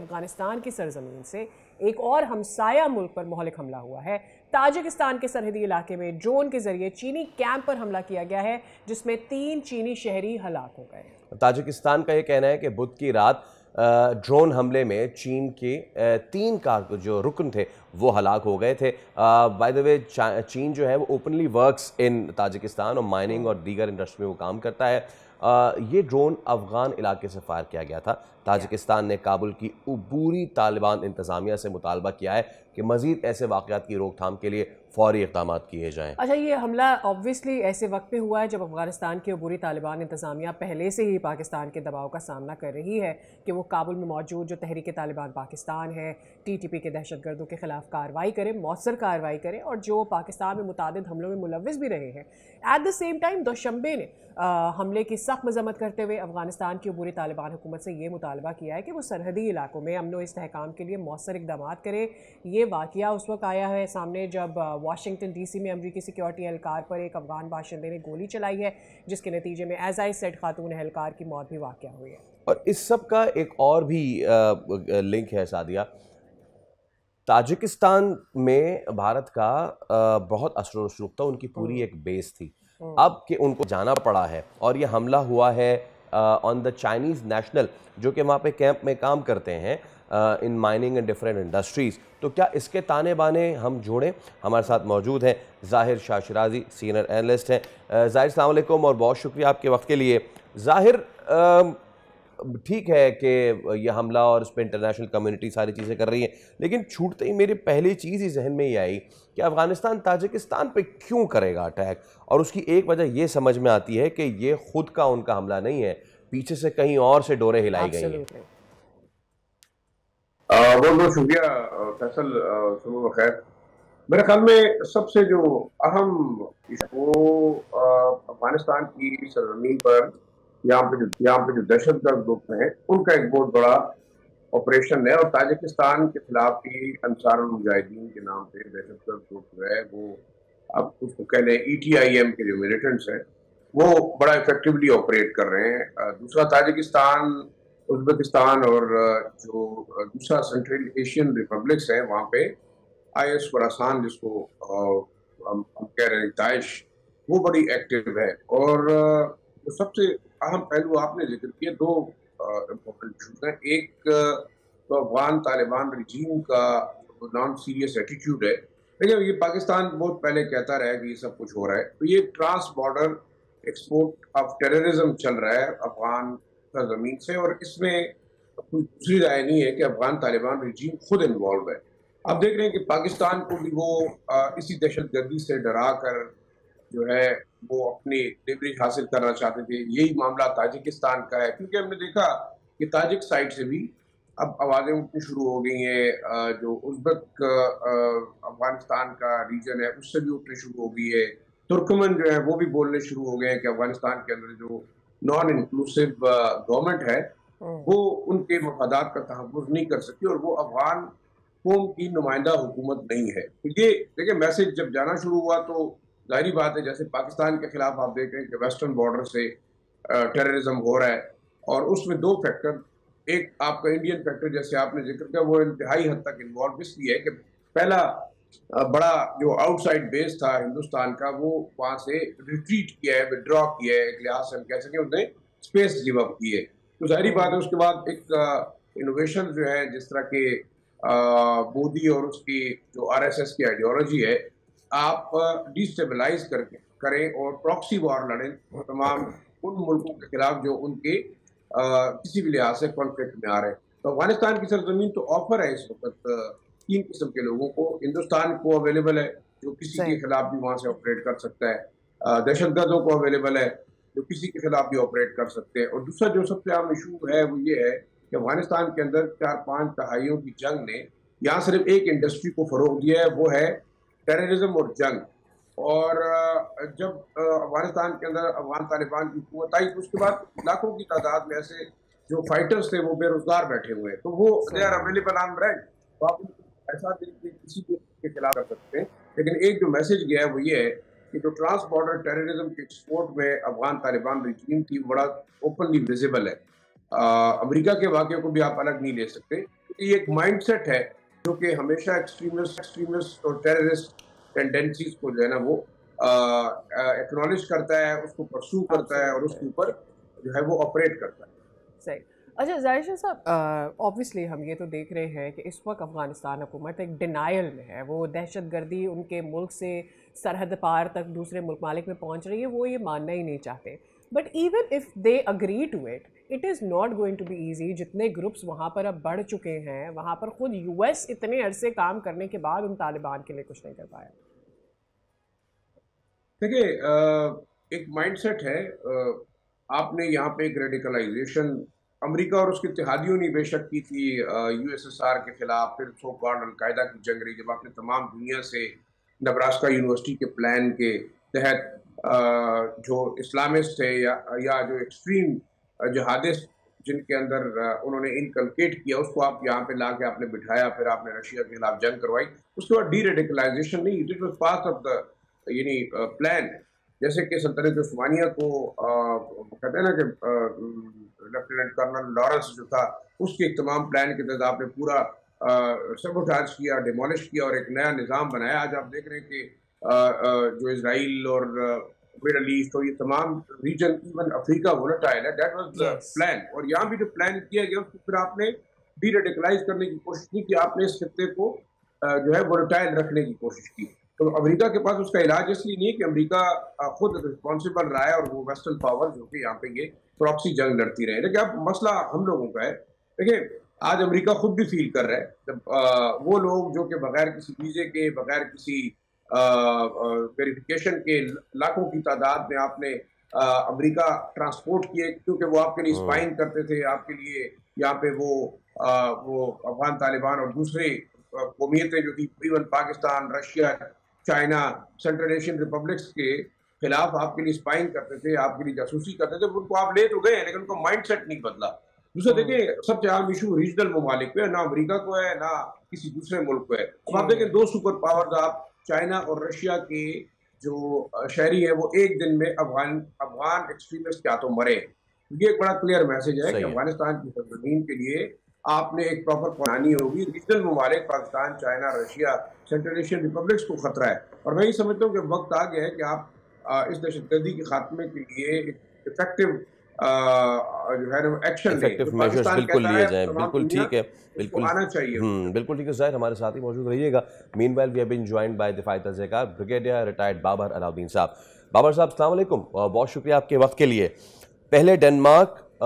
افغانستان کی سرزمین سے ایک اور ہمسایہ ملک پر مہلک حملہ ہوا ہے۔ تاجکستان کے سرحدی علاقے میں ڈرون کے ذریعے چینی کیمپ پر حملہ کیا گیا ہے، جس میں 3 چینی شہری ہلاک ہو گئے۔ تاجکستان کا یہ کہنا ہے کہ بدھ کی رات ڈرون حملے میں چین کے 3 جو رکن تھے وہ ہلاک ہو گئے تھے۔ بائی دا وے چین جو ہے وہ اوپنلی ورکس ان تاجکستان اور مائننگ اور دیگر انڈسٹری میں وہ کام کرتا ہے۔ یہ ڈرون افغان علاقے سے فائر کیا گیا تھا۔ تاجکستان نے کابل کی عبوری طالبان انتظامیہ سے مطالبہ کیا ہے کہ مزید ایسے واقعات کی روک تھام کے لیے فوری اقدامات کیے جائیں۔ اچھا، یہ حملہ obviously ایسے وقت میں ہوا ہے جب افغانستان کی عبوری طالبان انتظامیہ پہلے سے ہی پاکستان کے دباؤ کا سامنا کر رہی ہے کہ وہ کابل میں موجود جو تحریک طالبان پاکستان ہے، TTP کے دہشت گردوں کے خلاف کارروائی کرے، مؤثر کارروائی کرے، اور جو پاکستان میں متعدد حملوں میں ملوث بھی رہے ہیں۔ At the same time Dushanbe نے حملے کی سخت مذمت کرتے ہوئے افغانستان کی عبوری طالبان حکومت سے یہ مطالبہ کیا ہے کہ وہ سرحدی علاقوں میں امن و استحکام کے لیے مؤثر اقدامات کرے۔ یہ واقعہ اس وقت آیا ہے سامنے جب واشنگٹن ڈی سی میں امریکی سیکیورٹی اہلکار پر ایک افغان باشندے نے گولی چلائی ہے، جس کے نتیجے میں ایز آئی سیڈ خاتون اہلکار کی موت بھی واقع ہوئی ہے۔ اور اس سب کا ایک اور بھی لنک ہے سعدیہ، تاجکستان میں بھارت کا بہت اثر و رسوخ تھا، ان کی پوری ایک بیس تھی۔ اب کہ ان کو جانا پڑا ہے اور یہ حملہ ہوا ہے آن دا چائنیز نیشنل جو کہ وہاں پہ کیمپ میں کام کرتے ہیں ان مائننگ اینڈ ڈفرینٹ انڈسٹریز، تو کیا اس کے تانے بانے ہم جوڑیں؟ ہمارے ساتھ موجود ہیں ظاہر شاہ شرازی، سینئر اینالسٹ ہیں۔ ظاہر السلام علیکم اور بہت شکریہ آپ کے وقت کے لیے۔ ظاہر ٹھیک ہے کہ یہ حملہ اور اس پہ انٹرنیشنل کمیونٹی ساری چیزیں کر رہی ہیں، لیکن چھوٹتے ہی میری پہلی چیز ہی ذہن میں یہ آئی کہ افغانستان تاجکستان پہ کیوں کرے گا اٹیک؟ اور اس کی ایک وجہ یہ سمجھ میں آتی ہے کہ یہ خود کا ان کا حملہ نہیں ہے، پیچھے سے کہیں اور سے ڈوریں ہلائی گئی ہیں۔ بہت بہت شکریہ فیصل، صبح بخیر۔ میرے خیال میں سب سے جو اہم وہ افغانستان کی سرزمین پر یہاں پہ جو دہشت گرد گروپ ہیں ان کا ایک بہت بڑا آپریشن ہے، اور تاجکستان کے خلاف بھی انصار المجاہدین کے نام پہ دہشت گرد گروپ جو ہے وہ اب اس کو کہہ لیں ETIM کے جو ملیٹنٹس ہیں وہ بڑا افیکٹولی آپریٹ کر رہے ہیں۔ دوسرا تاجکستان، ازبکستان اور جو دوسرا سینٹرل ایشین ریپبلکس ہیں وہاں پہ IS خراسان جس کو ہم کہہ رہے ہیں داعش، وہ بڑی ایکٹیو ہے۔ اور جو سب سے اہم پہلو آپ نے ذکر کیے، 2 امپورٹنٹ ایشوز ہیں۔ ایک تو افغان طالبان رجیم کا نان سیریس ایٹیٹیوڈ ہے، لیکن یہ پاکستان بہت پہلے کہتا رہا ہے کہ یہ سب کچھ ہو رہا ہے، تو یہ trans border export of terrorism چل رہا ہے افغان سرزمین سے، اور اس میں کوئی دوسری رائے نہیں ہے کہ افغان طالبان رجیم خود انوالو ہے۔ آپ دیکھ رہے ہیں کہ پاکستان کو بھی وہ اسی دہشت گردی سے ڈرا کر جو ہے وہ اپنی لیوریج حاصل کرنا چاہتے تھے۔ یہی معاملہ تاجکستان کا ہے، کیونکہ ہم نے دیکھا کہ تاجک سائڈ سے بھی اب آوازیں اٹھنی شروع ہو گئی ہیں، جو ازبک افغانستان کا ریجن ہے اس سے بھی اٹھنی شروع ہو گئی ہے۔ ترکمن جو ہے وہ بھی بولنے شروع ہو گئے ہیں کہ افغانستان کے اندر جو نان انکلوسیو گورنمنٹ ہے وہ ان کے مفادات کا تحفظ نہیں کر سکتی، اور وہ افغان قوم کی نمائندہ حکومت نہیں ہے۔ تو یہ دیکھیں میسج جب جانا شروع ہوا تو ظاہری بات ہے، جیسے پاکستان کے خلاف آپ دیکھ رہے ہیں کہ ویسٹرن بارڈر سے ٹیررزم ہو رہا ہے، اور اس میں 2 فیکٹر، ایک آپ کا انڈین فیکٹر جیسے آپ نے ذکر کیا وہ انتہائی حد تک انوالو اس لیے ہے کہ پہلا بڑا جو آؤٹ سائڈ بیس تھا ہندوستان کا وہ وہاں سے ریٹریٹ کیا ہے، ودرا کیا ہے، ایک لحاظ سے ہم کہہ سکیں اس نے اسپیس گیو اپ کی ہے۔ تو ظاہری بات ہے اس کے بعد ایک انوویشن جو ہے جس طرح کے مودی اور اس کی جو RSS کی آئیڈیالوجی ہے، آپ ڈیسٹیبلائز کریں اور پراکسی وار لڑیں تمام ان ملکوں کے خلاف جو ان کے کسی بھی لحاظ سے کانفلکٹ میں آ رہے ہیں۔ تو افغانستان کی سرزمین تو آفر ہے اس وقت 3 قسم کے لوگوں کو۔ ہندوستان کو اویلیبل ہے جو کسی کے خلاف بھی وہاں سے آپریٹ کر سکتا ہے، دہشت گردوں کو اویلیبل ہے جو کسی کے خلاف بھی آپریٹ کر سکتے ہیں، اور دوسرا جو سب سے اہم ایشو ہے وہ یہ ہے کہ افغانستان کے اندر 4-5 دہائیوں کی جنگ نے یہاں صرف ایک انڈسٹری کو فروغ دیا ہے، وہ ہے ٹیررزم اور جنگ۔ اور جب افغانستان کے اندر افغان طالبان کی حکومت آئی تو اس کے بعد لاکھوں کی تعداد میں ایسے جو فائٹرز تھے وہ بے روزگار بیٹھے ہوئے ہیں، تو وہ they are available on rent, تو آپ ایسا کسی کے خلاف کر سکتے ہیں۔ لیکن ایک جو میسج گیا ہے وہ یہ ہے کہ جو ٹرانس بارڈر ٹیررزم کے ایکسپورٹ میں افغان طالبان رجیم کی بڑا اوپنلی ویزیبل ہے۔ امریکہ کے واقعے کو بھی آپ الگ نہیں لے سکتے۔ یہ ایک مائنڈ سیٹ ہے جو کہ ہمیشہ ایکسٹریمسٹ اور ٹیررسٹ ٹینڈنسیز کو جو ہے نا وہ ایکنالج کرتا ہے، اس کو پرسو کرتا ہے اور اس کے اوپر جو ہے وہ آپریٹ کرتا ہے. صحیح. اچھا ظاہر شاہ صاحب، اوبویسلی ہم یہ تو دیکھ رہے ہیں کہ اس وقت افغانستان حکومت ایک ڈینائل میں ہے. وہ دہشت گردی ان کے ملک سے سرحد پار تک دوسرے ممالک میں پہنچ رہی ہے، وہ یہ ماننا ہی نہیں چاہتے. But even if they agree to it is not going to be easy. جتنے گروپس وہاں پر اب بڑھ چکے ہیں، وہاں پر خود یو ایس اتنے عرصے کام کرنے کے بعد ان طالبان کے لیے کچھ نہیں کر پایا. دیکھیے ایک مائنڈ سیٹ ہے. آپ نے یہاں پہ ایک ریڈیکلائزیشن امریکہ اور اس کے اتحادیوں نے بے شک کی تھی یو ایس ایس آر کے خلاف. پھر سو کالڈ القاعدہ کی جنگ رہی جب آپ نے تمام دنیا سے نبراسکا یونیورسٹی کے پلان کے تحت جو اسلامسٹ ہے یا جو ایکسٹریم جہادسٹ جن کے اندر انہوں نے انکلکیٹ کیا، اس کو آپ یہاں پہ لا کے آپ نے بٹھایا. پھر آپ نے رشیا کے خلاف جنگ کروائی. اس کے بعد ڈی ریڈیکلائزیشن نہیں، it was part of the یعنی پلان. جیسے کہ سلطنت عثمانیہ کو کہتے ہیں نا کہ لیفٹیننٹ کرنل لارنس جو تھا، اس کے تمام پلان کے تحت آپ نے پورا سبوٹاج کیا، ڈیمولش کیا اور ایک نیا نظام بنایا. آج آپ دیکھ رہے ہیں کہ جو اسرائیل اور مڈل ایسٹ اور یہ تمام ریجن ایون افریقہ وولٹائل ہے، دیٹ واز دا پلان. اور یہاں بھی جو پلان کیا گیا اس کو پھر آپ نے ڈی ریڈیکلائز کرنے کی کوشش کی کہ آپ نے اس خطے کو جو ہے وولٹائل رکھنے کی کوشش کی. تو امریکہ کے پاس اس کا علاج اس لیے نہیں ہے کہ امریکہ خود رسپانسبل رہا ہے اور وہ ویسٹرن پاور جو کہ یہاں پہ یہ پراکسی جنگ لڑتی رہے. لیکن اب مسئلہ ہم لوگوں کا ہے. دیکھیں آج امریکہ خود بھی فیل کر رہا ہے جب وہ لوگ جو کہ بغیر کسی ویزے کے، بغیر کسی ویریفیکیشن کے لاکھوں کی تعداد میں آپ نے امریکہ ٹرانسپورٹ کیے، کیونکہ وہ آپ کے لیے اسپائنگ کرتے تھے، آپ کے لیے یہاں پہ وہ افغان طالبان اور دوسرے قومیتیں جو تھی even Pakistan, Russia, China, central Asian republics کے خلاف آپ کے لیے اسپائنگ کرتے تھے، آپ کے لیے جاسوسی کرتے تھے. ان کو آپ لے تو گئے لیکن ان کا مائنڈ سیٹ نہیں بدلا. دوسرا دیکھیں سب سے عام ایشو ریجنل ممالک پہ، نہ امریکہ کو ہے نہ کسی دوسرے ملک کو ہے. اب آپ دیکھیں دو سپر پاورز، آپ چائنا اور رشیا کے جو شہری ہیں وہ ایک دن میں افغان ایکسٹریمسٹ کیا تو مرے. یہ ایک بڑا کلیئر میسج ہے کہ افغانستان کی سرزمین کے لیے آپ نے ایک پراپر بنانی ہوگی. ریجنل ممالک Pakistan, China, Russia, central Asian republics کو خطرہ ہے. اور میں یہ سمجھتا ہوں کہ وقت آ گیا ہے کہ آپ اس دہشت گردی کے خاتمے کے لیے ایک افیکٹو جو ہے ایکشن لیں. بالکل لیے جائیں. بالکل ٹھیک ہے، بالکل آنا چاہیے. بالکل ٹھیک ہے. ظاہر ہمارے ساتھ ہی موجود رہیے گا. Meanwhile we have been joined by دفاعی تجزیہ کار بریگیڈیئر ریٹائرڈ بابر علاؤدین صاحب. بابر صاحب السلام علیکم، بہت شکریہ آپ کے وقت کے لیے. پہلے ڈنمارک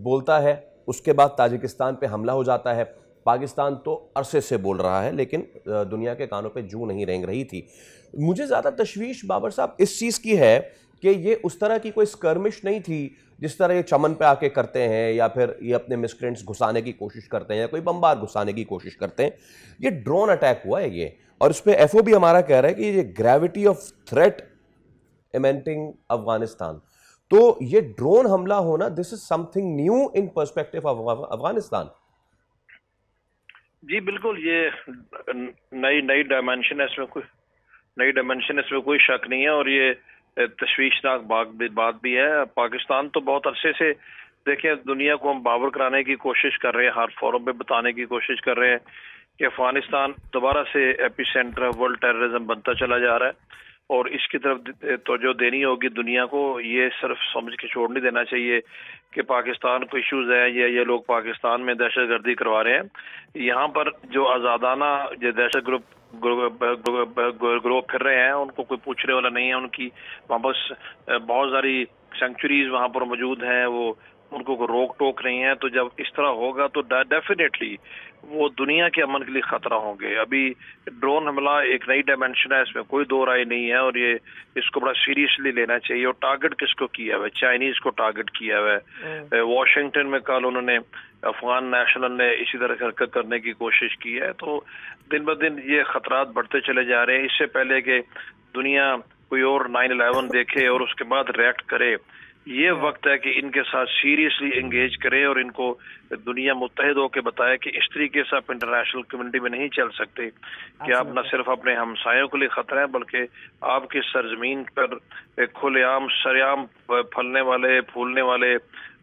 بولتا ہے، اس کے بعد تاجکستان پہ حملہ ہو جاتا ہے. پاکستان تو عرصے سے بول رہا ہے لیکن دنیا کے کانوں پہ جوں نہیں رینگ رہی تھی. مجھے زیادہ تشویش بابر صاحب اس چیز کی ہے کہ یہ اس طرح کی کوئی اسکرمش نہیں تھی جس طرح یہ چمن پہ آ کے کرتے ہیں، یا پھر یہ اپنے مسکرینٹس گھسانے کی کوشش کرتے ہیں، یا کوئی بمبار گھسانے کی کوشش کرتے ہیں. یہ ڈرون اٹیک ہوا ہے یہ، اور اس پہ ایف او بھی ہمارا کہہ رہا ہے کہ یہ gravity of threat emanating Afghanistan. تو یہ ڈرون حملہ ہونا this is something new in perspective of Afghanistan. جی بالکل، یہ نئی ڈائمینشن ہے، اس میں کوئی شک نہیں ہے، اور یہ تشویشناک بات بھی ہے. پاکستان تو بہت عرصے سے دیکھیں دنیا کو ہم باور کرانے کی کوشش کر رہے ہیں، ہر فورم پہ بتانے کی کوشش کر رہے ہیں کہ افغانستان دوبارہ سے ایپی سینٹر ورلڈ ٹیررزم بنتا چلا جا رہا ہے، اور اس کی طرف توجہ دینی ہوگی دنیا کو. یہ صرف سمجھ کے چھوڑ نہیں دینا چاہیے کہ پاکستان کو ایشوز ہیں یا یہ لوگ پاکستان میں دہشت گردی کروا رہے ہیں. یہاں پر جو آزادانہ جو دہشت گروہ پھر رہے ہیں ان کو کوئی پوچھنے والا نہیں ہے. ان کی وہاں بس بہت ساری سینکچوریز وہاں پر موجود ہیں، وہ ان کو کوئی روک ٹوک نہیں ہے. تو جب اس طرح ہوگا تو ڈیفینیٹلی وہ دنیا کے امن کے لیے خطرہ ہوں گے. ابھی ڈرون حملہ ایک نئی ڈائمینشن ہے، اس میں کوئی دو رائے نہیں ہے، اور یہ اس کو بڑا سیریسلی لینا چاہیے. اور ٹارگٹ کس کو کیا ہوا ہے؟ چائنیز کو ٹارگٹ کیا ہوا ہے. واشنگٹن میں کل انہوں نے افغان نیشنل نے اسی طرح حرکت کرنے کی کوشش کی ہے. تو دن بدن یہ خطرات بڑھتے چلے جا رہے ہیں. اس سے پہلے کہ دنیا کوئی اور 9/11 دیکھے اور اس کے بعد ریئیکٹ کرے، یہ وقت ہے کہ ان کے ساتھ سیریسلی انگیج کریں اور ان کو دنیا متحد ہو کے بتائے کہ اس طریقے سے آپ انٹرنیشنل کمیونٹی میں نہیں چل سکتے کہ آپ نہ صرف اپنے ہمسایوں کے لیے خطرہ ہیں بلکہ آپ کی سرزمین پر کھلے عام سریعام پھلنے والے پھولنے والے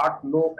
8-9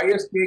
ISK